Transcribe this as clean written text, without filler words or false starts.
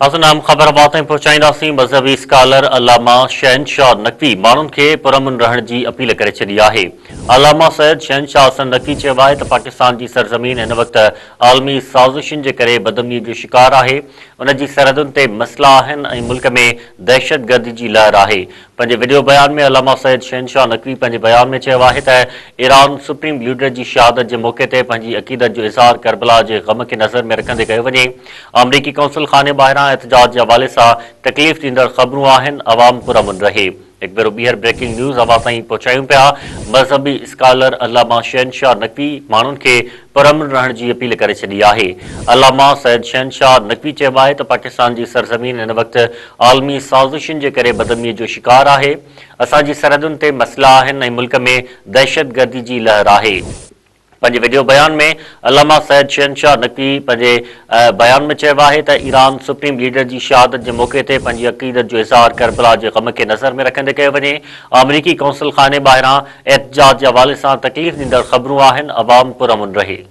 असनाम ख़बरात पहुचाईंदासीं। मज़हबी स्कॉलर अल्लामा शहनशाह नक़वी माण्हुनि खे पुरअमन रहण जी अपील करे छॾी आहे। अल्लामा सैयद शहनशाह हसन नक़वी चयो आहे त पाकिस्तान जी सरज़मीन हिन वक़्तु आलमी साज़िशुनि जे करे बदअमनी जो शिकार आहे। उन जी सरहदुनि ते मसइला आहिनि ऐं मुल्क में दहशतगर्दी जी लहर आहे। पंहिंजे वीडियो बयान में अल्लामा सैयद शहनशाह नक़वी पंहिंजे बयान में चयो आहे त ईरान सुप्रीम लीडर जी शहादत जे मौक़े ते पंहिंजी अक़ीदत जो इज़हार करबला जे ग़म खे नज़र में रखंदे कयो वञे। अमरीकी कौंसिल खाने ॿाहिरां एहतजाज जे हवाले सां तकलीफ़ ॾींदड़ ख़बरूं आहिनि। अवाम पुरअमन रहे। हिकु भेरो ॿीहर ब्रेकिंग न्यूज़ अवां ताईं पहुचायूं पिया। मज़हबी स्कॉलर अल्लामा शहनशाह नक़वी माण्हुनि खे पुरअमन रहण जी अपील करे छॾी आहे। अल्लामा सैयद शहनशाह नक़वी चयो आहे त पाकिस्तान जी सरज़मीन हिन वक़्तु आलमी साज़िशुनि जे करे बदअमनीअ जो शिकार आहे। असांजी सरहदुनि ते मसइला आहिनि ऐं मुल्क में दहशतगर्दी जी लहर आहे। पंहिंजे वीडियो बयान में अल्लामा सैयद शहनशाह नक़वी पंहिंजे बयान में चयो आहे त ईरान सुप्रीम लीडर जी शहादत जे मौक़े ते पंहिंजी अक़ीदत जो इज़हार करबला जे ग़म खे नज़र में रखंदे कयो वञे। अमरीकी कौंसिल खाने ॿाहिरां एहतजाज जे हवाले सां तकलीफ़ ॾींदड़ ख़बरूं आहिनि। अवाम पुरअमन रहे।